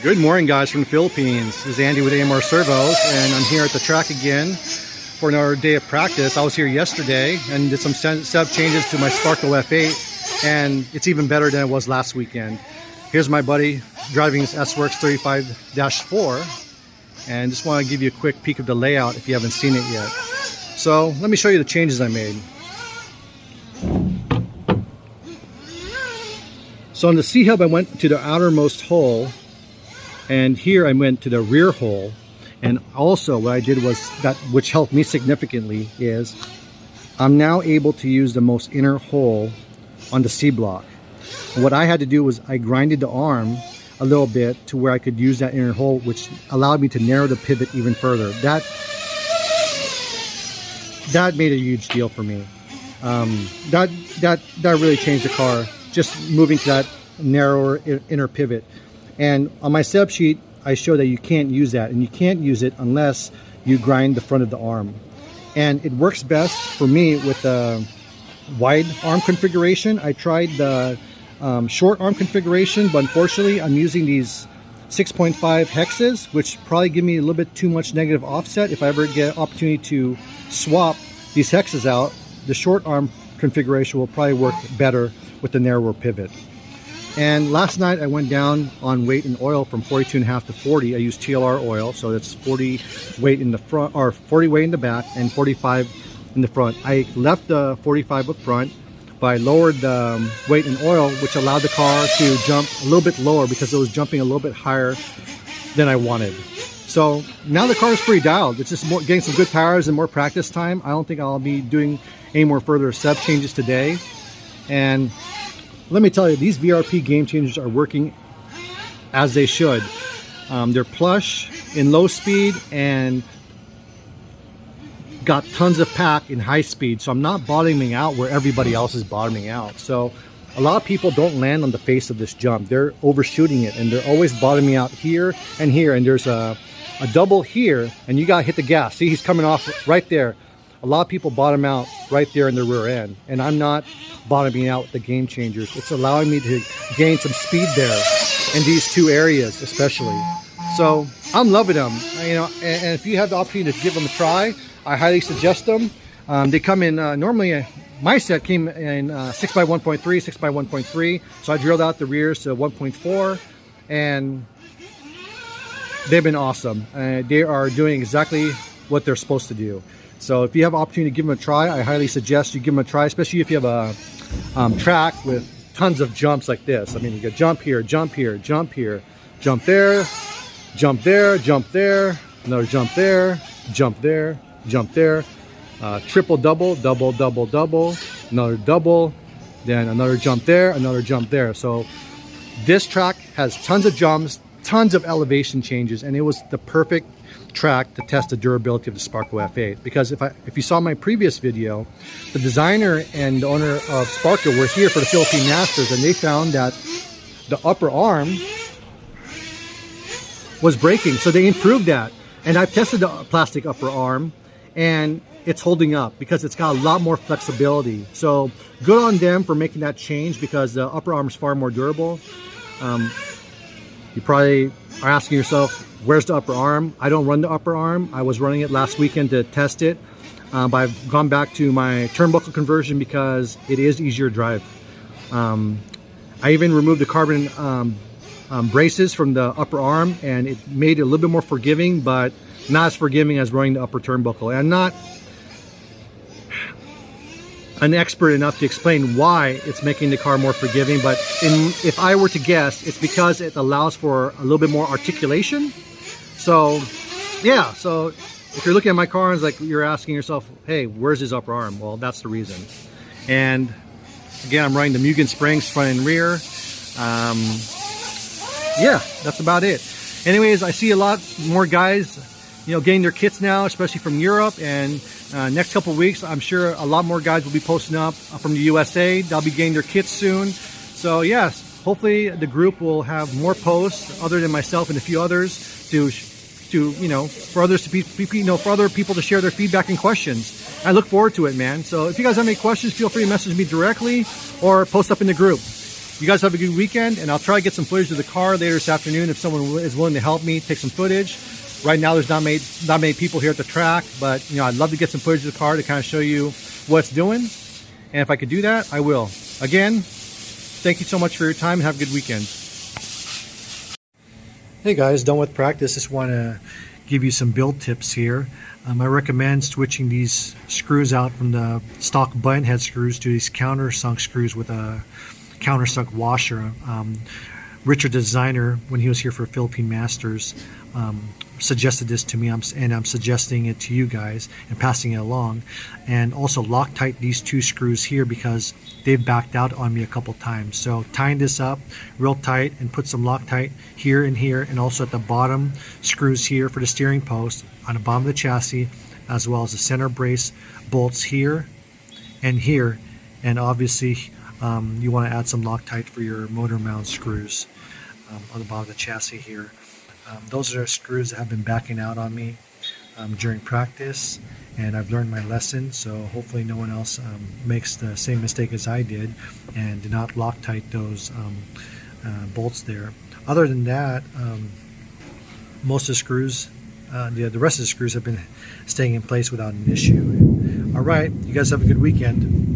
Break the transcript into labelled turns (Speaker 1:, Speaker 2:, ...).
Speaker 1: Good morning, guys, from the Philippines. This is Andy with AMR Servos, and I'm here at the track again for another day of practice. I was here yesterday and did some setup changes to my Sparko F8, and it's even better than it was last weekend. Here's my buddy driving his S-Works 35-4, and just want to give you a quick peek of the layout if you haven't seen it yet. So let me show you the changes I made. So on the C-hub, I went to the outermost hole, and here I went to the rear hole. And also what I did was, which helped me significantly, is I'm now able to use the most inner hole on the C-block. And what I had to do was I grinded the arm a little bit to where I could use that inner hole, which allowed me to narrow the pivot even further. That made a huge deal for me. That really changed the car, just moving to that narrower inner pivot. And on my setup sheet, I show that you can't use that, and you can't use it unless you grind the front of the arm. And it works best for me with the wide arm configuration. I tried the short arm configuration, but unfortunately I'm using these 6.5 hexes, which probably give me a little bit too much negative offset. If I ever get an opportunity to swap these hexes out, the short arm configuration will probably work better with the narrower pivot. And last night I went down on weight and oil from 42.5 to 40. I used TLR oil, so that's 40 weight in the front, or 40 weight in the back, and 45 in the front. I left the 45 up front, but I lowered the weight and oil, which allowed the car to jump a little bit lower because it was jumping a little bit higher than I wanted. So now the car is pretty dialed. It's just getting some good tires and more practice time. I don't think I'll be doing any more further setup changes today. And let me tell you, these VRP game changers are working as they should. They're plush in low speed and got tons of pack in high speed. So I'm not bottoming out where everybody else is bottoming out. So a lot of people don't land on the face of this jump. They're overshooting it, and they're always bottoming out here and here. And there's a double here, and you gotta hit the gas. See, he's coming off right there. A lot of people bottom out right there in the rear end, and I'm not bottoming out with the game changers. It's allowing me to gain some speed there in these two areas especially. So I'm loving them, you know, and if you have the opportunity to give them a try, I highly suggest them. They come in, normally my set came in 6x1.3, 6x1.3, so I drilled out the rears to 1.4, and they've been awesome. They are doing exactly what they're supposed to do. So if you have an opportunity to give them a try, I highly suggest you give them a try, especially if you have a track with tons of jumps like this. I mean, you can jump here, jump here, jump here, jump there, jump there, jump there, another jump there, jump there, jump there, triple double, double, double, double, another double, then another jump there, another jump there. So this track has tons of jumps, tons of elevation changes, and it was the perfect track to test the durability of the Sparko F8, because if you saw my previous video, the designer and the owner of Sparko were here for the Philippine Masters, and they found that the upper arm was breaking, so they improved that. And I've tested the plastic upper arm, and it's holding up because it's got a lot more flexibility. So good on them for making that change, because the upper arm is far more durable. You probably are asking yourself, where's the upper arm? I don't run the upper arm. I was running it last weekend to test it, but I've gone back to my turnbuckle conversion because it is easier to drive. I even removed the carbon braces from the upper arm, and it made it a little bit more forgiving, but not as forgiving as running the upper turnbuckle. And I'm not an expert enough to explain why it's making the car more forgiving, but if I were to guess, it's because it allows for a little bit more articulation. So yeah, so if you're looking at my car and it's like you're asking yourself, hey, where's his upper arm? Well, that's the reason. And again, I'm running the Mugen springs front and rear. Yeah, that's about it. Anyways, I see a lot more guys, you know, getting their kits now, especially from Europe, and next couple of weeks, I'm sure a lot more guys will be posting up from the USA. They'll be getting their kits soon. So yes, hopefully the group will have more posts other than myself and a few others to you know, for others to be, you know, for other people to share their feedback and questions. I look forward to it, man. So if you guys have any questions, feel free to message me directly or post up in the group. you guys have a good weekend, and I'll try to get some footage of the car later this afternoon if someone is willing to help me take some footage. Right now there's not many people here at the track, but I'd love to get some footage of the car to kind of show you what it's doing. And if I could do that, I will. Again, thank you so much for your time and have a good weekend. Hey guys, done with practice. Just want to give you some build tips here. I recommend switching these screws out from the stock button head screws to these countersunk screws with a countersunk washer. Richard, the designer, when he was here for Philippine Masters, suggested this to me, and I'm suggesting it to you guys and passing it along. And also Loctite these two screws here because they've backed out on me a couple times. So tying this up real tight and put some Loctite here and here, and also at the bottom screws here for the steering post on the bottom of the chassis, as well as the center brace bolts here and here. And obviously you want to add some Loctite for your motor mount screws on the bottom of the chassis here. Those are screws that have been backing out on me during practice, and I've learned my lesson, so hopefully no one else makes the same mistake as I did and did not Loctite those bolts there. Other than that, most of the screws, the rest of the screws have been staying in place without an issue. All right, you guys have a good weekend.